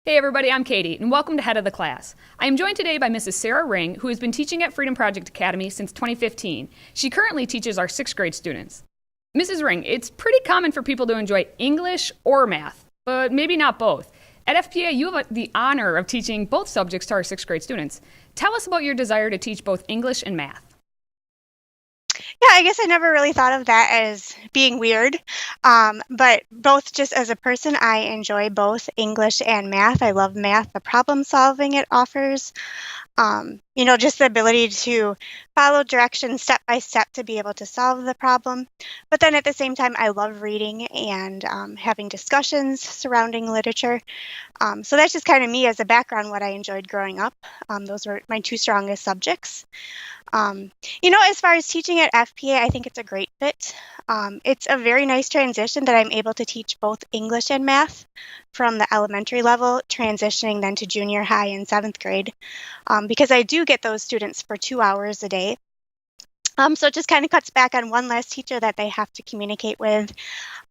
Hey everybody, I'm Katie, and welcome to Head of the Class. I am joined today by Mrs. Sarah Ring, who has been teaching at FreedomProject Academy since 2015. She currently teaches our 6th grade students. Mrs. Ring, it's pretty common for people to enjoy English or math, but maybe not both. At FPA, you have the honor of teaching both subjects to our 6th grade students. Tell us about your desire to teach both English and math. Yeah, I guess I never really thought of that as being weird. But both just as a person, I enjoy both English and math. I love math, the problem solving it offers. Just the ability to follow directions step by step to be able to solve the problem. But then at the same time, I love reading and having discussions surrounding literature. So that's just kind of me as a background, what I enjoyed growing up. Those were my two strongest subjects. As far as teaching at FPA, I think it's a great fit. It's a very nice transition that I'm able to teach both English and math from the elementary level, transitioning then to junior high and 7th grade, because I do get those students for 2 hours a day. So it just kind of cuts back on one less teacher that they have to communicate with.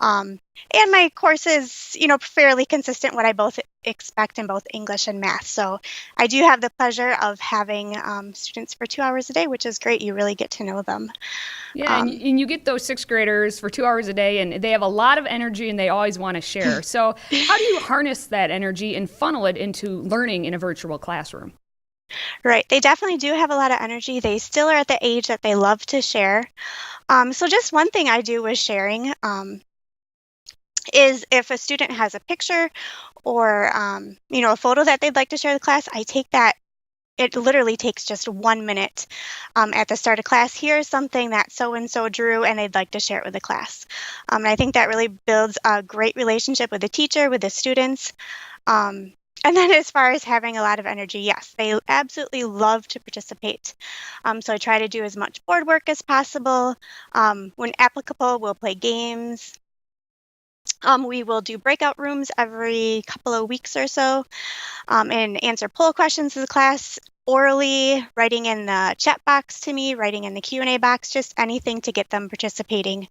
And my course is, fairly consistent what I both expect in both English and math. So I do have the pleasure of having students for 2 hours a day, which is great. You really get to know them. Yeah, and you get those 6th graders for 2 hours a day, and they have a lot of energy and they always want to share. So how do you harness that energy and funnel it into learning in a virtual classroom? Right. They definitely do have a lot of energy. They still are at the age that they love to share. So just one thing I do with sharing is if a student has a picture or, a photo that they'd like to share with the class, I take that. It literally takes just 1 minute at the start of class. Here's something that so-and-so drew, and they'd like to share it with the class. And I think that really builds a great relationship with the teacher, with the students. And then as far as having a lot of energy, yes, they absolutely love to participate. So I try to do as much board work as possible. When applicable, we'll play games. We will do breakout rooms every couple of weeks or so and answer poll questions to the class orally, writing in the chat box to me, writing in the Q&A box, just anything to get them participating.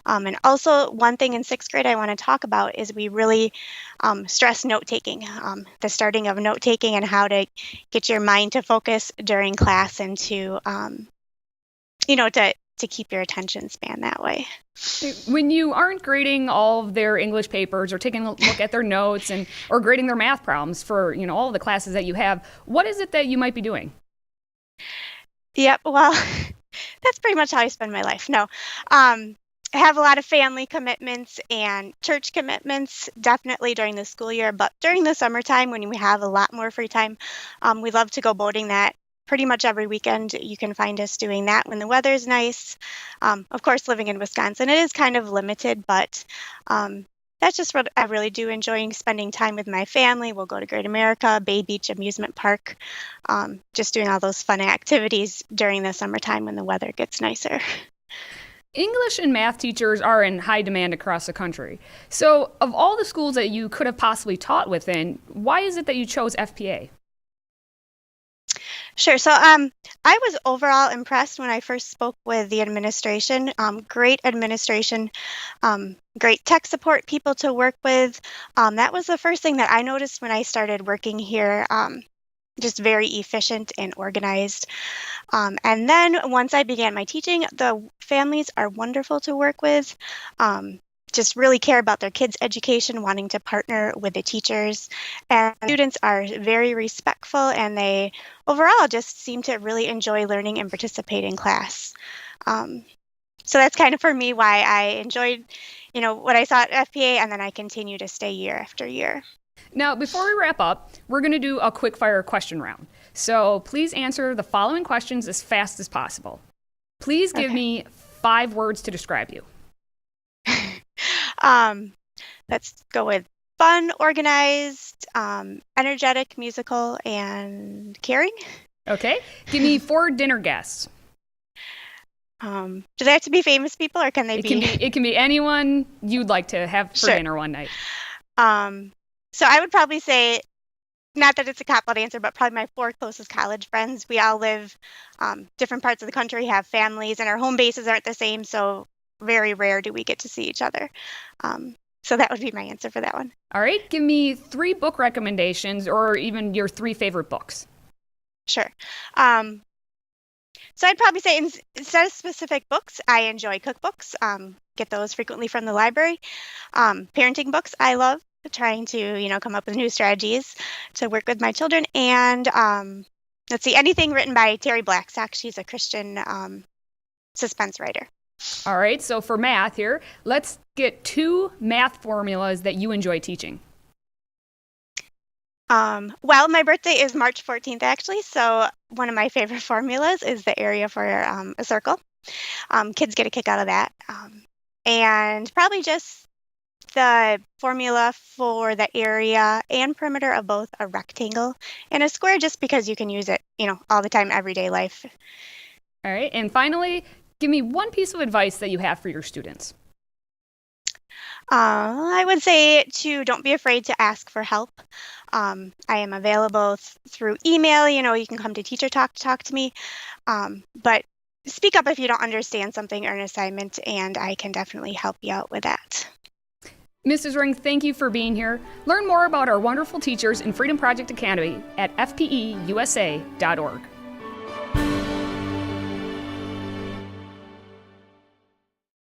And also one thing in 6th grade I want to talk about is we really stress note-taking, the starting of note-taking and how to get your mind to focus during class and to keep your attention span that way. When you aren't grading all of their English papers or taking a look at their notes or grading their math problems for, all of the classes that you have, what is it that you might be doing? Yep, well, that's pretty much how I spend my life. No, I have a lot of family commitments and church commitments, definitely during the school year, but during the summertime when we have a lot more free time, we love to go boating that pretty much every weekend. You can find us doing that when the weather's nice. Of course, living in Wisconsin, it is kind of limited, but that's just what I really do, enjoying spending time with my family. We'll go to Great America, Bay Beach Amusement Park, just doing all those fun activities during the summertime when the weather gets nicer. English and math teachers are in high demand across the country. So of all the schools that you could have possibly taught within, why is it that you chose FPA? Sure. So I was overall impressed when I first spoke with the administration. Great administration, great tech support people to work with. That was the first thing that I noticed when I started working here. Just very efficient and organized. And then once I began my teaching, the families are wonderful to work with. Just really care about their kids' education, wanting to partner with the teachers. And students are very respectful, and they overall just seem to really enjoy learning and participate in class. So that's kind of for me why I enjoyed, what I saw at FPA, and then I continue to stay year after year. Now, before we wrap up, we're going to do a quick fire question round. So please answer the following questions as fast as possible. Please give me 5 words to describe you. Let's go with fun, organized, energetic, musical, and caring. Okay. Give me 4 dinner guests. Do they have to be famous people, or can they be? It can be anyone you'd like to have for dinner one night. So I would probably say, not that it's a cop-out answer, but probably my 4 closest college friends. We all live different parts of the country, have families, and our home bases aren't the same, so very rare do we get to see each other. So that would be my answer for that one. All right, give me 3 book recommendations or even your 3 favorite books. Sure. So I'd probably say instead of specific books, I enjoy cookbooks. Get those frequently from the library. Parenting books, I love trying to, come up with new strategies to work with my children. And let's see, anything written by Terry Blackstock. She's a Christian suspense writer. All right, so for math here, let's get 2 math formulas that you enjoy teaching. Well, my birthday is March 14th, actually, so one of my favorite formulas is the area for a circle. Kids get a kick out of that. And probably just the formula for the area and perimeter of both a rectangle and a square, just because you can use it, all the time, everyday life. All right, and finally, give me 1 piece of advice that you have for your students. I would say don't be afraid to ask for help. I am available through email. You can come to Teacher Talk to talk to me. But speak up if you don't understand something or an assignment, and I can definitely help you out with that. Mrs. Ring, thank you for being here. Learn more about our wonderful teachers in Freedom Project Academy at fpeusa.org.